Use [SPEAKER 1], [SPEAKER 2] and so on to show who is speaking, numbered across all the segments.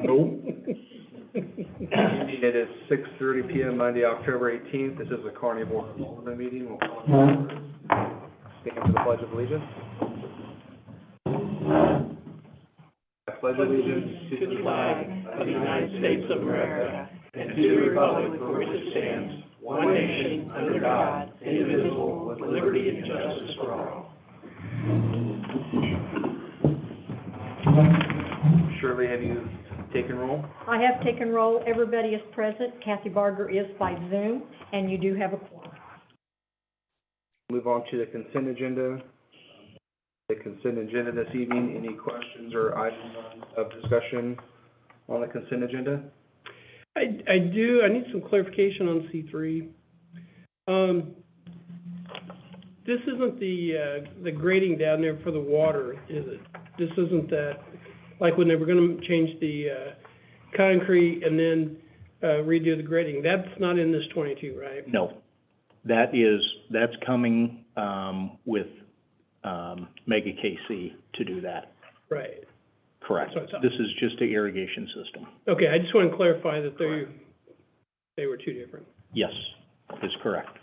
[SPEAKER 1] Nope. It is 6:30 p.m. Monday, October 18th. This is the Kearney Board of Aldermen meeting. We'll call it to order. Stand for the Pledge of Allegiance. I pledge allegiance to the flag of the United States of America and to the republic for which it stands, one nation, under God, indivisible, with liberty and justice for all. Shirley, have you taken roll?
[SPEAKER 2] I have taken roll. Everybody is present. Kathy Barger is by Zoom, and you do have a quorum.
[SPEAKER 1] Move on to the consent agenda. The consent agenda this evening. Any questions or items of discussion on the consent agenda?
[SPEAKER 3] I do. I need some clarification on C3. This isn't the grading down there for the water, is it? This isn't that, like when they were going to change the concrete and then redo the grading. That's not in this 22, right?
[SPEAKER 4] No, that's coming with Mega KC to do that.
[SPEAKER 3] Right.
[SPEAKER 4] Correct. This is just an irrigation system.
[SPEAKER 3] Okay, I just want to clarify that they were two different.
[SPEAKER 4] Yes, is correct.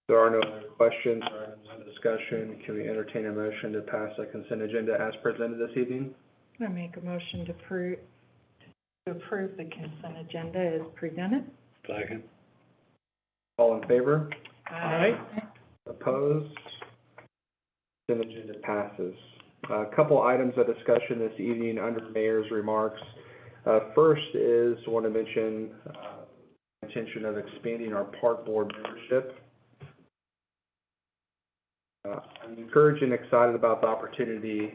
[SPEAKER 1] There are no other questions or items of discussion. Can we entertain a motion to pass the consent agenda as presented this evening?
[SPEAKER 2] I make a motion to approve the consent agenda as presented.
[SPEAKER 1] Second. All in favor?
[SPEAKER 3] Aye.
[SPEAKER 1] Opposed? Consent agenda passes. A couple items of discussion this evening under Mayor's remarks. First is, I want to mention intention of expanding our park board membership. I'm encouraged and excited about the opportunity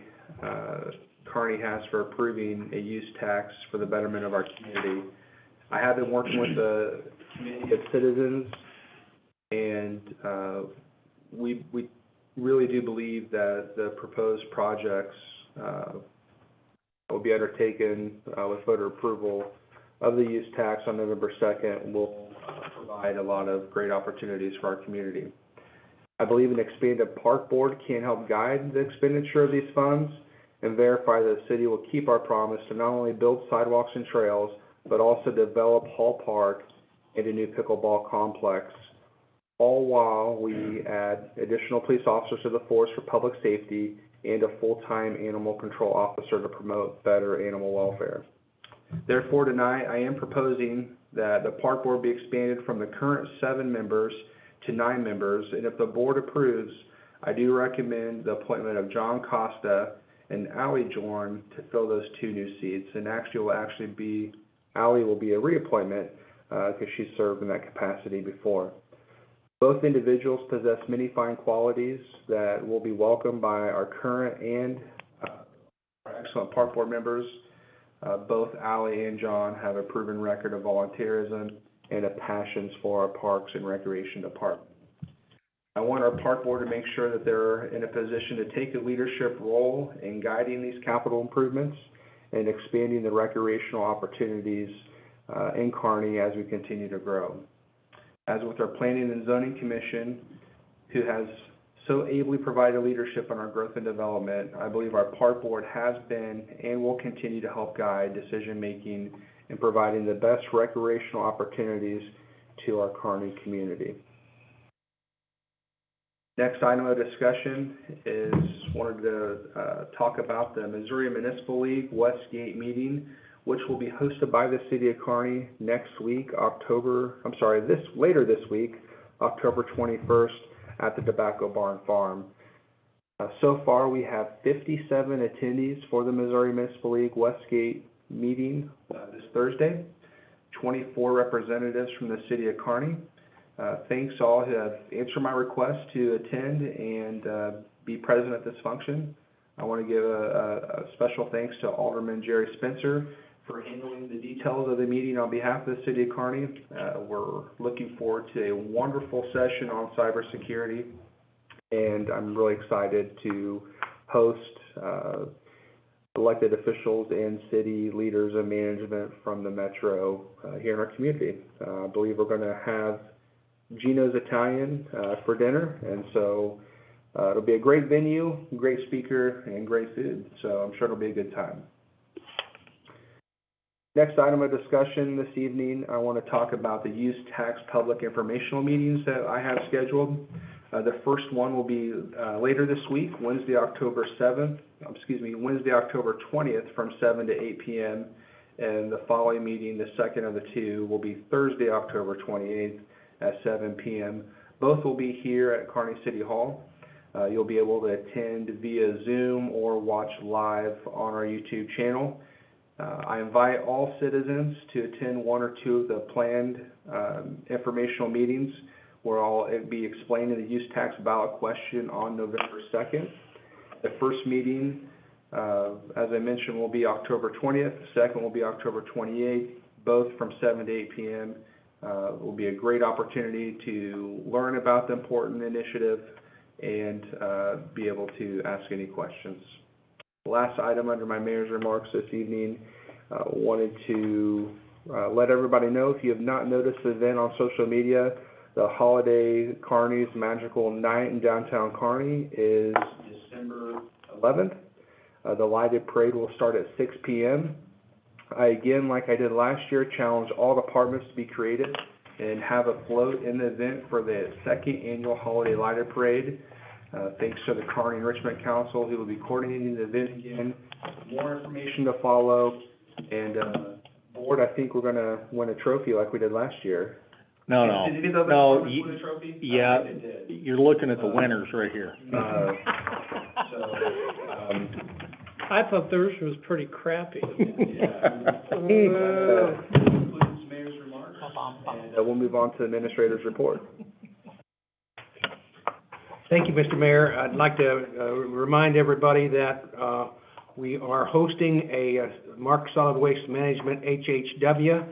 [SPEAKER 1] Kearney has for approving a use tax for the betterment of our community. I have been working with the community of citizens, and we really do believe that the proposed projects will be undertaken with voter approval of the use tax on November 2nd will provide a lot of great opportunities for our community. I believe an expanded park board can help guide the expenditure of these funds and verify that the city will keep our promise to not only build sidewalks and trails, but also develop Hall Park and a new pickleball complex, all while we add additional police officers to the force for public safety and a full-time animal control officer to promote better animal welfare. Therefore, tonight I am proposing that the park board be expanded from the current 7 members to 9 members, and if the board approves, I do recommend the appointment of John Costa and Allie Jorn to fill those 2 new seats. And Allie will be a reappointment because she served in that capacity before. Both individuals possess many fine qualities that will be welcomed by our current and our excellent park board members. Both Allie and John have a proven record of volunteerism and a passion for our parks and recreation department. I want our park board to make sure that they're in a position to take a leadership role in guiding these capital improvements and expanding the recreational opportunities in Kearney as we continue to grow. As with our Planning and Zoning Commission, who has so ably provided leadership on our growth and development, I believe our park board has been and will continue to help guide decision-making in providing the best recreational opportunities to our Kearney community. Next item of discussion is wanted to talk about the Missouri Municipal League Westgate meeting, which will be hosted by the City of Kearney next week, later this week, October 21st at the Tobacco Barn Farm. So far, we have 57 attendees for the Missouri Municipal League Westgate meeting this Thursday, 24 representatives from the City of Kearney. Thanks to all who have answered my request to attend and be present at this function. I want to give a special thanks to Alderman Jerry Spencer for handling the details of the meeting on behalf of the City of Kearney. We're looking forward to a wonderful session on cybersecurity, and I'm really excited to host elected officials and city leaders and management from the Metro here in our community. I believe we're going to have Gino's Italian for dinner, and so it'll be a great venue, great speaker, and great food, so I'm sure it'll be a good time. Next item of discussion this evening, I want to talk about the use tax public informational meetings that I have scheduled. The first one will be later this week, Wednesday, October 20th from 7 to 8 p.m. And the following meeting, the second of the two, will be Thursday, October 28th at 7 p.m. Both will be here at Kearney City Hall. You'll be able to attend via Zoom or watch live on our YouTube channel. I invite all citizens to attend one or two of the planned informational meetings where I'll be explaining the use tax ballot question on November 2nd. The first meeting, as I mentioned, will be October 20th. The second will be October 28th, both from 7 to 8 p.m. Will be a great opportunity to learn about the important initiative and be able to ask any questions. Last item under my mayor's remarks this evening, wanted to let everybody know, if you have not noticed the event on social media, the Holiday Kearney's Magical Night in downtown Kearney is December 11th. The lighted parade will start at 6 p.m. I, again, like I did last year, challenge all departments to be creative and have a float in the event for the second annual Holiday Lighted Parade. Thanks to the Kearney Enrichment Council, who will be coordinating the event again. More information to follow, and board, I think we're going to win a trophy like we did last year.
[SPEAKER 4] No,
[SPEAKER 1] Did any of the other departments
[SPEAKER 4] you-
[SPEAKER 1] win a trophy?
[SPEAKER 4] yeah,
[SPEAKER 1] I think they did.
[SPEAKER 4] you're looking at the winners right here.
[SPEAKER 3] I thought theirs was pretty crappy.
[SPEAKER 1] Concludes mayor's remarks, and we'll move on to the administrator's report.
[SPEAKER 5] Thank you, Mr. Mayor. I'd like to remind everybody that we are hosting a Mark Solid Waste Management HHW,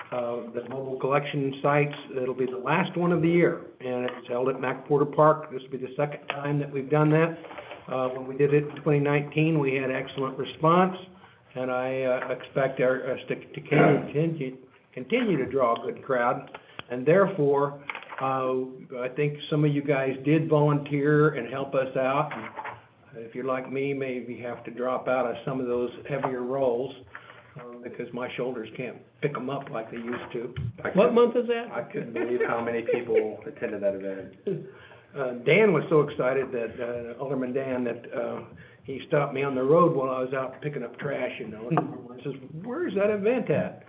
[SPEAKER 5] the mobile collection sites. It'll be the last one of the year, and it's held at Mac Porter Park. This will be the second time that we've done that. When we did it in 2019, we had excellent response, and I expect us to continue to draw a good crowd, and therefore, I think some of you guys did volunteer and help us out. And if you're like me, maybe have to drop out of some of those heavier roles because my shoulders can't pick them up like they used to.
[SPEAKER 3] What month is that?
[SPEAKER 1] I couldn't believe how many people attended that event.
[SPEAKER 5] Dan was so excited that, Alderman Dan, that he stopped me on the road while I was out picking up trash, and says, "Where's that event at?"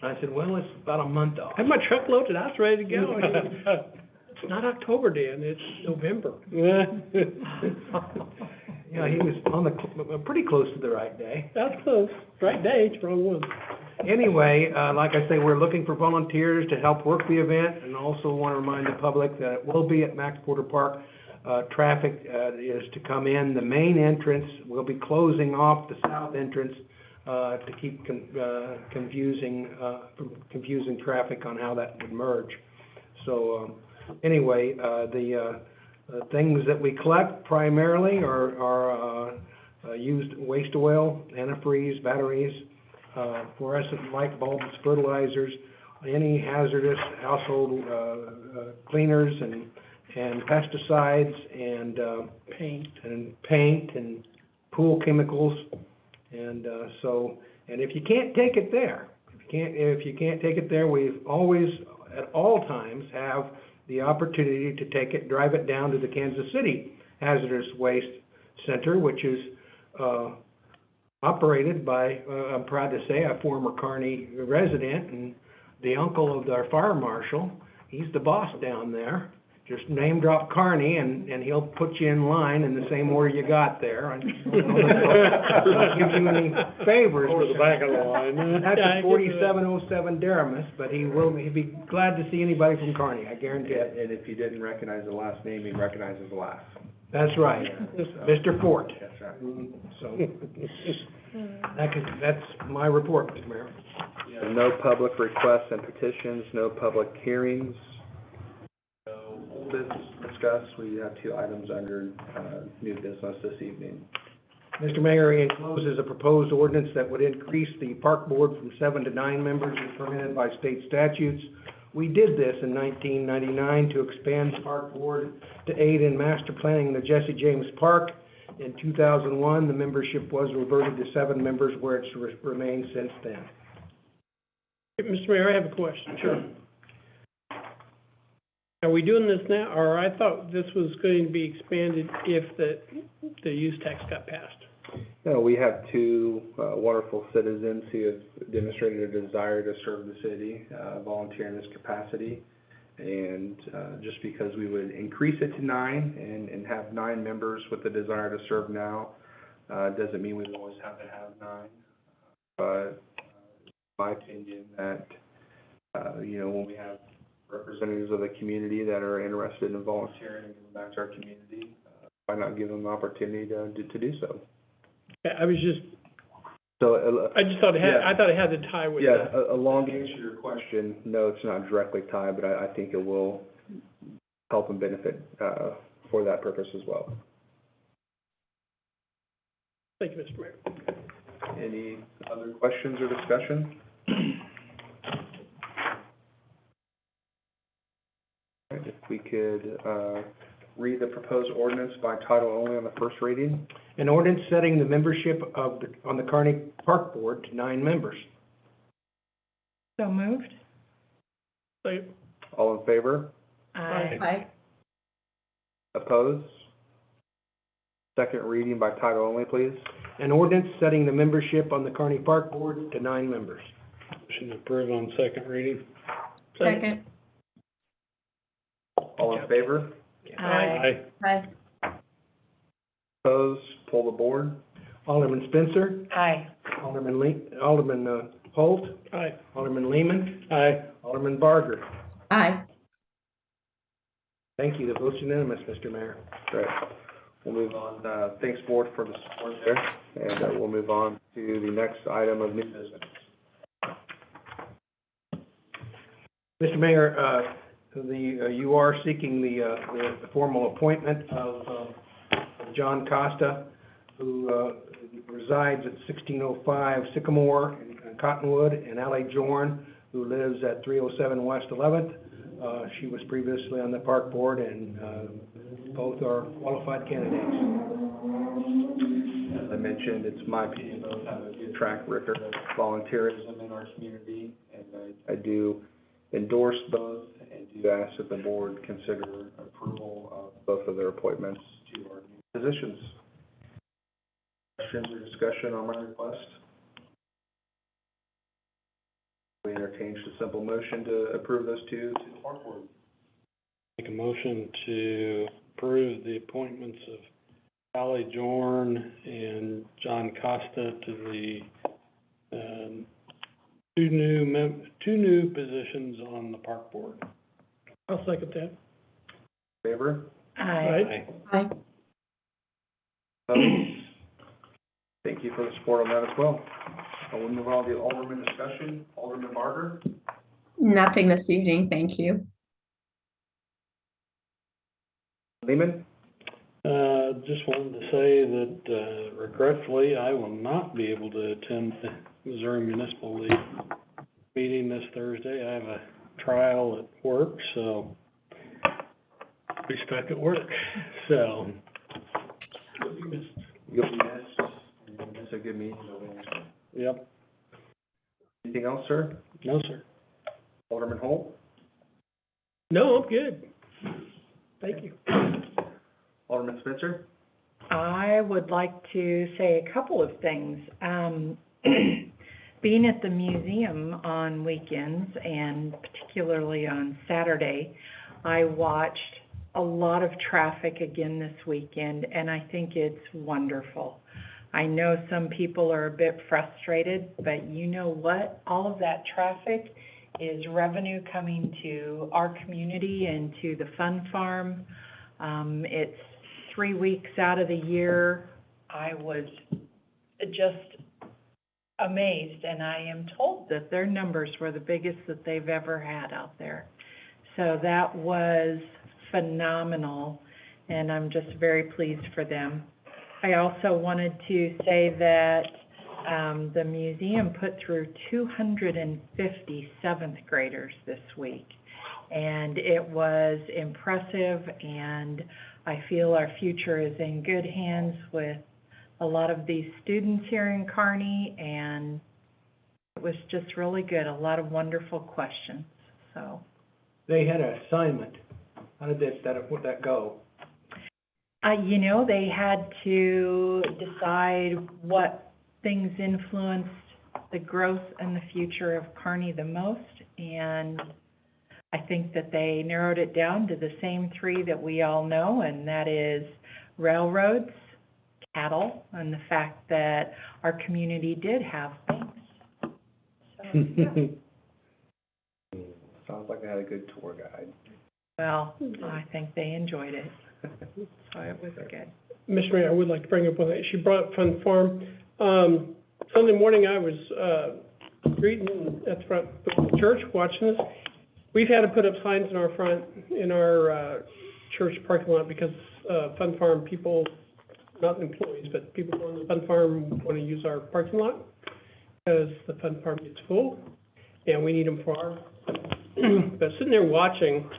[SPEAKER 5] I said, "Well, it's about a month off."
[SPEAKER 3] I had my truck loaded, I was ready to go. It's not October, Dan, it's November.
[SPEAKER 5] Yeah, he was on pretty close to the right day.
[SPEAKER 3] That's close. Right day, it's wrong one.
[SPEAKER 5] Anyway, like I say, we're looking for volunteers to help work the event, and also want to remind the public that it will be at Max Porter Park. Traffic is to come in. The main entrance will be closing off the south entrance to keep confusing traffic on how that would merge. So anyway, the things that we collect primarily are used waste oil, antifreeze, batteries, fluorescent light bulbs, fertilizers, any hazardous household cleaners and pesticides and paint and pool chemicals. And and if you can't take it there, we've always at all times have the opportunity to take it, drive it down to the Kansas City Hazardous Waste Center, which is operated by, I'm proud to say, a former Kearney resident and the uncle of our fire marshal. He's the boss down there. Just name drop Kearney and he'll put you in line in the same order you got there. I don't give you any favors.
[SPEAKER 3] Over the back of the line.
[SPEAKER 5] That's at 4707 Daramus, but he'd be glad to see anybody from Kearney, I guarantee it.
[SPEAKER 1] And if you didn't recognize the last name, he recognizes the last.
[SPEAKER 5] That's right, Mr. Fort.
[SPEAKER 1] That's right.
[SPEAKER 5] So, that's my report, Mr. Mayor.
[SPEAKER 1] No public requests and petitions, no public hearings, no old business discussed. We have two items under new business this evening.
[SPEAKER 5] Mr. Mayor, encloses a proposed ordinance that would increase the park board from 7 to 9 members as permitted by state statutes. We did this in 1999 to expand the park board to aid in master planning the Jesse James Park. In 2001, the membership was reverted to 7 members, where it's remained since then.
[SPEAKER 3] Mr. Mayor, I have a question. Sure. Are we doing this now, or I thought this was going to be expanded if the use tax got passed?
[SPEAKER 1] No, we have two wonderful citizens who have demonstrated a desire to serve the city, volunteer in this capacity. And just because we would increase it to 9 and have 9 members with the desire to serve now, doesn't mean we always have to have 9. But my opinion that, when we have representatives of the community that are interested in volunteering and giving back to our community, why not give them the opportunity to do so?
[SPEAKER 3] I was just,
[SPEAKER 1] So,
[SPEAKER 3] I just thought it had,
[SPEAKER 1] yeah.
[SPEAKER 3] I thought it had to tie with
[SPEAKER 1] yeah,
[SPEAKER 3] that.
[SPEAKER 1] a long answer to your question, no, it's not directly tied, but I think it will help and benefit for that purpose as well.
[SPEAKER 3] Thank you, Mr. Mayor.
[SPEAKER 1] Any other questions or discussion? All right, if we could read the proposed ordinance by title only on the first reading.
[SPEAKER 5] An ordinance setting the membership on the Kearney Park Board to 9 members.
[SPEAKER 2] So moved?
[SPEAKER 3] Second.
[SPEAKER 1] All in favor?
[SPEAKER 3] Aye.
[SPEAKER 1] Opposed? Second reading by title only, please.
[SPEAKER 5] An ordinance setting the membership on the Kearney Park Board to 9 members.
[SPEAKER 4] Motion approved on second reading.
[SPEAKER 2] Second.
[SPEAKER 1] All in favor?
[SPEAKER 3] Aye.
[SPEAKER 2] Aye.
[SPEAKER 1] Opposed? Pull the board.
[SPEAKER 5] Alderman Spencer,
[SPEAKER 2] Aye.
[SPEAKER 5] Alderman Holt,
[SPEAKER 3] Aye.
[SPEAKER 5] Alderman Lehman,
[SPEAKER 4] Aye.
[SPEAKER 5] Alderman Barger.
[SPEAKER 2] Aye.
[SPEAKER 5] Thank you. The vote's unanimous, Mr. Mayor.
[SPEAKER 1] Great. We'll move on. Thanks, board, for the support there. And we'll move on to the next item of new business.
[SPEAKER 5] Mr. Mayor, you are seeking the formal appointment of John Costa, who resides at 1605 Sycamore in Cottonwood, and Ally Jorn, who lives at 307 West 11th. She was previously on the park board, and both are qualified candidates.
[SPEAKER 1] As I mentioned, it's my opinion both have a good track record of volunteerism in our community, and I do endorse both and do ask that the board consider approval of both of their appointments to our new positions. Questions or discussion on my request? We entertain just a simple motion to approve those two to the park board.
[SPEAKER 4] Make a motion to approve the appointments of Ally Jorn and John Costa to the two new positions on the park board.
[SPEAKER 3] I'll second that.
[SPEAKER 1] Favor?
[SPEAKER 2] Aye.
[SPEAKER 3] Aye.
[SPEAKER 1] Opposed? Thank you for the support on that as well. We'll move on to the Alderman discussion. Alderman Barger?
[SPEAKER 6] Nothing this evening, thank you.
[SPEAKER 1] Lehman?
[SPEAKER 4] Just wanted to say that regretfully, I will not be able to attend the Missouri Municipal League meeting this Thursday. I have a trial at work, so I'll be stuck at work. So,
[SPEAKER 1] You'll be missed. It's a good meeting.
[SPEAKER 4] yep.
[SPEAKER 1] Anything else, sir?
[SPEAKER 4] No, sir.
[SPEAKER 1] Alderman Holt?
[SPEAKER 3] No, I'm good. Thank you.
[SPEAKER 1] Alderman Spencer?
[SPEAKER 2] I would like to say a couple of things. Being at the museum on weekends, and particularly on Saturday, I watched a lot of traffic again this weekend, and I think it's wonderful. I know some people are a bit frustrated, but you know what? All of that traffic is revenue coming to our community and to the fun farm. It's 3 weeks out of the year. I was just amazed, and I am told that their numbers were the biggest that they've ever had out there. So that was phenomenal, and I'm just very pleased for them. I also wanted to say that the museum put through 250 seventh graders this week, and it was impressive, and I feel our future is in good hands with a lot of these students here in Kearney, and it was just really good, a lot of wonderful questions, so.
[SPEAKER 5] They had an assignment. How did that go?
[SPEAKER 2] You know, they had to decide what things influenced the growth and the future of Kearney the most, and I think that they narrowed it down to the same three that we all know, and that is railroads, cattle, and the fact that our community did have things. So, yeah.
[SPEAKER 1] Sounds like I had a good tour guide.
[SPEAKER 2] Well, I think they enjoyed it, so it was good.
[SPEAKER 3] Mr. Mayor, I would like to bring up one thing. She brought up Fun Farm. Sunday morning, I was, greeting at the front of the church, watching this. We've had to put up signs in our front, in our, church parking lot because, Fun Farm people, not employees, but people going to the Fun Farm want to use our parking lot because the Fun Farm gets full and we need them for our, but sitting there watching,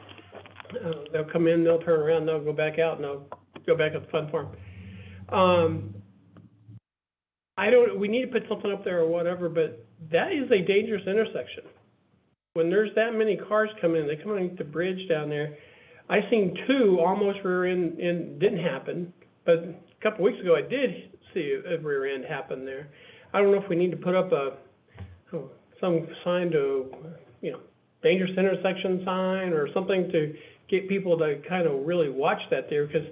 [SPEAKER 3] they'll come in, they'll turn around, they'll go back out, and they'll go back at the Fun Farm. We need to put something up there or whatever, but that is a dangerous intersection. When there's that many cars coming in, they come underneath the bridge down there. I seen two almost rear end, and didn't happen, but a couple weeks ago I did see a rear end happen there. I don't know if we need to put up some sign to, dangerous intersection sign or something to get people to kind of really watch that there, because,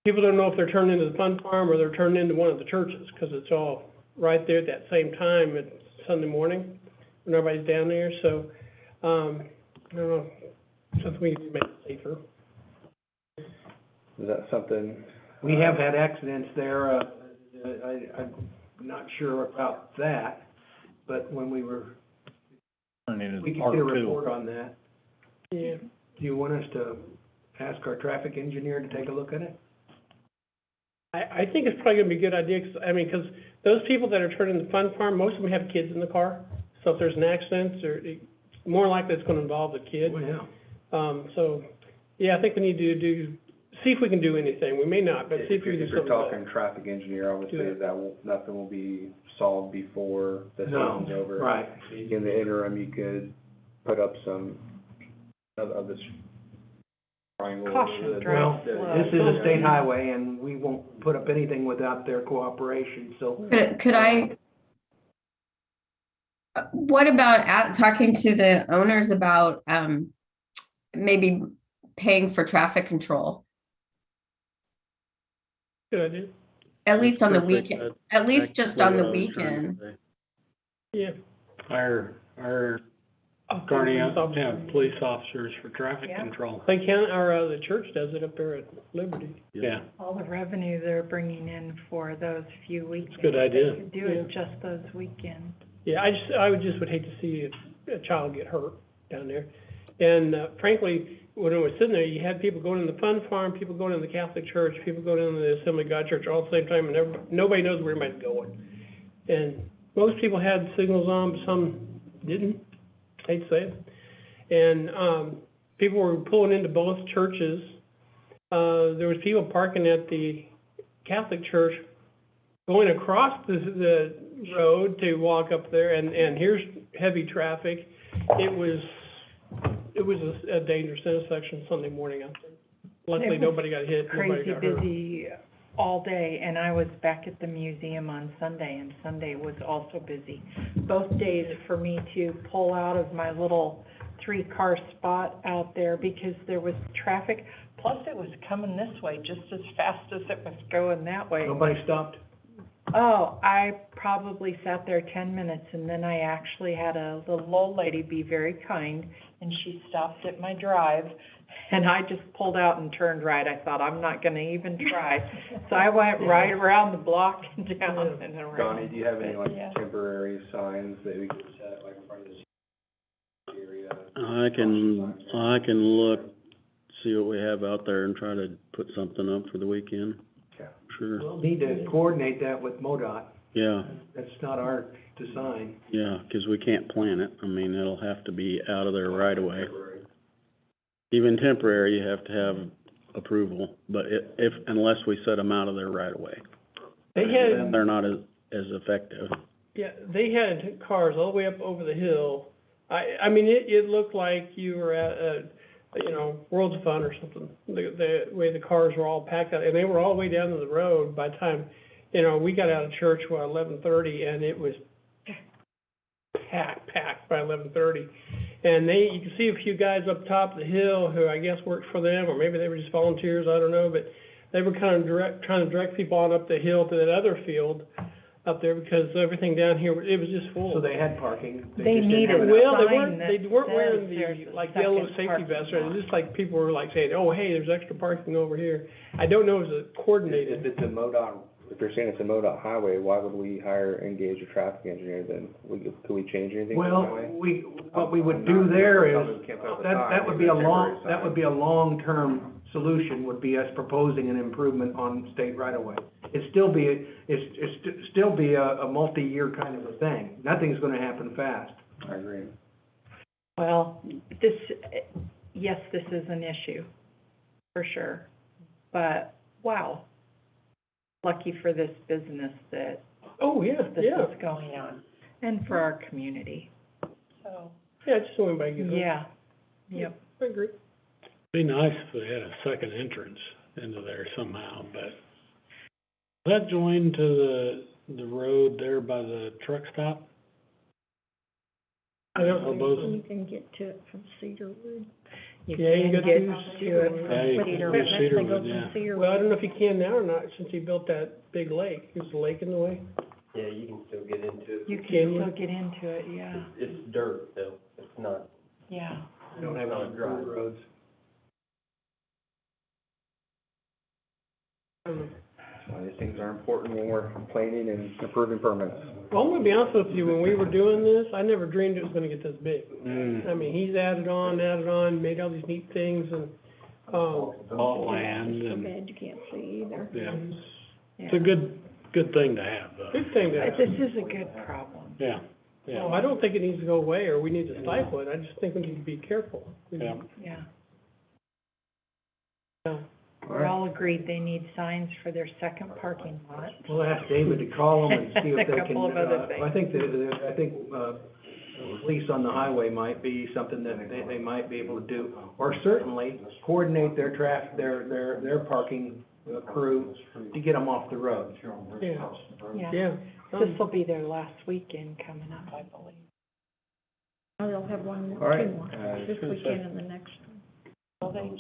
[SPEAKER 3] people don't know if they're turning into the Fun Farm or they're turning into one of the churches, because it's all right there at that same time at Sunday morning when everybody's down there. So, I don't know, something we need to make it safer.
[SPEAKER 1] Is that something?
[SPEAKER 5] We have had accidents there, I'm not sure about that, but when we could get a report on that.
[SPEAKER 3] Yeah.
[SPEAKER 5] Do you want us to ask our traffic engineer to take a look at it?
[SPEAKER 3] I think it's probably gonna be a good idea, because those people that are turning the Fun Farm, most of them have kids in the car. So if there's an accident, it's more likely it's gonna involve the kid.
[SPEAKER 5] Oh, yeah.
[SPEAKER 3] I think we need to see if we can do anything. We may not, but see if we can do
[SPEAKER 1] If you're
[SPEAKER 3] something.
[SPEAKER 1] talking traffic engineer, obviously, nothing will be solved before the session's over.
[SPEAKER 5] Right.
[SPEAKER 1] In the interim, you could put up some of this triangle.
[SPEAKER 2] Caution,
[SPEAKER 5] Well,
[SPEAKER 2] drive slow.
[SPEAKER 5] this is a state highway, and we won't put up anything without their cooperation, so.
[SPEAKER 6] Could I, what about talking to the owners about, maybe paying for traffic control?
[SPEAKER 3] Good idea.
[SPEAKER 6] At least on the weekend, at least just on the weekends.
[SPEAKER 3] Yeah.
[SPEAKER 4] Our Kearney, police officers for traffic
[SPEAKER 2] Yeah.
[SPEAKER 4] control.
[SPEAKER 3] They can, or the church does it up there at Liberty.
[SPEAKER 4] Yeah,
[SPEAKER 2] All the revenue they're bringing in for those few weekends.
[SPEAKER 4] good idea.
[SPEAKER 2] They could do it just those weekends.
[SPEAKER 3] Yeah, I would hate to see a child get hurt down there. And frankly, when I was sitting there, you had people going in the Fun Farm, people going in the Catholic Church, people going in the Assembly of God Church all at the same time, and nobody knows where anybody's going. And most people had signals on, but some didn't, hate to say it. And people were pulling into both churches. There was people parking at the Catholic Church going across the road to walk up there, and here's heavy traffic. It was a dangerous intersection Sunday morning out there. Luckily, nobody got hit, nobody got hurt.
[SPEAKER 2] Crazy busy all day, and I was back at the museum on Sunday, and Sunday was also busy. Both days for me to pull out of my little 3-car spot out there because there was traffic, plus it was coming this way just as fast as it was going that way.
[SPEAKER 5] Nobody stopped?
[SPEAKER 2] Oh, I probably sat there 10 minutes, and then I actually had a little old lady be very kind, and she stopped at my drive, and I just pulled out and turned right. I thought, I'm not gonna even try. So I went right around the block and down and around.
[SPEAKER 1] Donnie, do you have any,
[SPEAKER 2] Yeah.
[SPEAKER 1] temporary signs that we could set, in front of this area?
[SPEAKER 7] I can look, see what we have out there and try to put something up for the weekend.
[SPEAKER 1] Okay.
[SPEAKER 7] Sure,
[SPEAKER 5] We'll need to coordinate that with MoDOT.
[SPEAKER 7] yeah,
[SPEAKER 5] That's not our design.
[SPEAKER 7] yeah, 'cause we can't plan it. I mean, it'll have to be out of their right of way. Even temporary, you have to have approval, but unless we set them out of their right of way,
[SPEAKER 3] They had,
[SPEAKER 7] they're not as effective.
[SPEAKER 3] Yeah, they had cars all the way up over the hill. I mean, it looked like you were at World's of Fun or something. The way the cars were all packed out, and they were all the way down to the road by the time, we got out of church, 11:30, and it was packed by 11:30. And you can see a few guys up top of the hill who I guess worked for them, or maybe they were just volunteers, I don't know, but they were kind of trying to direct people on up the hill to that other field up there, because everything down here, it was just full.
[SPEAKER 5] So they had parking.
[SPEAKER 2] They
[SPEAKER 5] just didn't
[SPEAKER 2] needed
[SPEAKER 5] have
[SPEAKER 2] a
[SPEAKER 5] enough.
[SPEAKER 3] Well,
[SPEAKER 2] sign that
[SPEAKER 3] they weren't wearing
[SPEAKER 2] says there's
[SPEAKER 3] the,
[SPEAKER 2] a
[SPEAKER 3] like, yellow
[SPEAKER 2] second
[SPEAKER 3] safety
[SPEAKER 2] parking
[SPEAKER 3] vests, or
[SPEAKER 2] lot.
[SPEAKER 3] it's just like people were like saying, oh, hey, there's extra parking over here. I don't know if it's coordinated.
[SPEAKER 1] If it's a MoDOT, if you're saying it's a MoDOT highway, why would we engage a traffic engineer then? Could we change anything on the
[SPEAKER 5] Well,
[SPEAKER 1] highway?
[SPEAKER 5] what we would do there is,
[SPEAKER 1] Can't put up a
[SPEAKER 5] that
[SPEAKER 1] sign,
[SPEAKER 5] would be a
[SPEAKER 1] temporary sign.
[SPEAKER 5] that would be a long-term solution, would be us proposing an improvement on state right-of-way. It'd still be a multi-year kind of a thing. Nothing's gonna happen fast.
[SPEAKER 1] I agree.
[SPEAKER 2] Well, yes, this is an issue, for sure, but wow, lucky for this business that
[SPEAKER 3] Oh, yeah,
[SPEAKER 2] this
[SPEAKER 3] yeah.
[SPEAKER 2] is going on, and for our community, so,
[SPEAKER 3] Yeah, just so anybody gets it.
[SPEAKER 2] yeah, yep.
[SPEAKER 3] I agree.
[SPEAKER 4] Be nice if they had a second entrance into there somehow, but is that joined to the road there by the truck stop?
[SPEAKER 3] I don't think
[SPEAKER 4] Elbows?
[SPEAKER 3] so.
[SPEAKER 8] You can get to it from Cedarwood.
[SPEAKER 2] You
[SPEAKER 3] Yeah, you
[SPEAKER 2] can
[SPEAKER 3] got
[SPEAKER 2] get
[SPEAKER 3] to
[SPEAKER 2] to it
[SPEAKER 4] Yeah, you
[SPEAKER 8] With
[SPEAKER 4] can
[SPEAKER 8] Cedarwood,
[SPEAKER 4] do
[SPEAKER 8] they
[SPEAKER 4] Cedarwood,
[SPEAKER 8] go from
[SPEAKER 4] yeah.
[SPEAKER 8] Cedarwood.
[SPEAKER 3] Well, I don't know if you can now or not, since he built that big lake. Is the lake in the way?
[SPEAKER 9] Yeah, you can still get into it.
[SPEAKER 2] You
[SPEAKER 3] Can
[SPEAKER 2] can
[SPEAKER 3] you?
[SPEAKER 2] still get into it, yeah,
[SPEAKER 9] It's dirt though, it's not,
[SPEAKER 2] yeah.
[SPEAKER 5] We don't have any
[SPEAKER 9] Dry.
[SPEAKER 5] roads.
[SPEAKER 3] I don't know.
[SPEAKER 1] That's why these things are important when we're planning and approving permits.
[SPEAKER 3] Well, I'm gonna be honest with you, when we were doing this, I never dreamed it was gonna get this big.
[SPEAKER 4] Mm.
[SPEAKER 3] I mean, he's added on, made all these neat things, and,
[SPEAKER 4] Bought land
[SPEAKER 8] So
[SPEAKER 4] and,
[SPEAKER 8] bad you can't see either.
[SPEAKER 4] yeah,
[SPEAKER 2] Yeah.
[SPEAKER 4] it's a good thing to have, though.
[SPEAKER 3] good thing to have.
[SPEAKER 2] This is a good problem.
[SPEAKER 4] Yeah,
[SPEAKER 3] Well,
[SPEAKER 4] yeah,
[SPEAKER 3] I don't think it needs to go away, or we need to stifle it, I just think we need to be careful.
[SPEAKER 4] yeah.
[SPEAKER 2] Yeah.
[SPEAKER 3] Yeah.
[SPEAKER 2] We're all agreed they need signs for their second parking lot.
[SPEAKER 5] We'll ask David to call them and see if
[SPEAKER 2] A
[SPEAKER 5] they can,
[SPEAKER 2] couple of other
[SPEAKER 5] I think police on the highway might be something that they might be able to do. Or certainly coordinate their parking crew to get them off the road.
[SPEAKER 3] Yeah,
[SPEAKER 2] Yeah.
[SPEAKER 3] yeah.
[SPEAKER 2] This will be their last weekend coming up, I believe.
[SPEAKER 8] Oh, they'll have one,
[SPEAKER 1] All right,
[SPEAKER 8] two more, this weekend and the next one.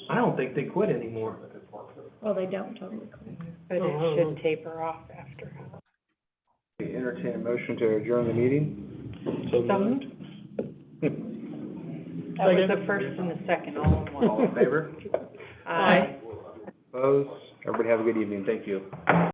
[SPEAKER 5] I don't think they quit anymore.
[SPEAKER 8] Well, they don't totally quit.
[SPEAKER 2] But
[SPEAKER 3] Oh, I
[SPEAKER 2] it
[SPEAKER 3] don't
[SPEAKER 2] should
[SPEAKER 3] know.
[SPEAKER 2] taper off after.
[SPEAKER 1] We entertain a motion to adjourn the meeting.
[SPEAKER 4] So
[SPEAKER 2] So
[SPEAKER 4] moved.
[SPEAKER 2] That was the first and the second, all in one.
[SPEAKER 1] All in favor?
[SPEAKER 2] Aye.
[SPEAKER 1] Opposed? Everybody have a good evening. Thank you.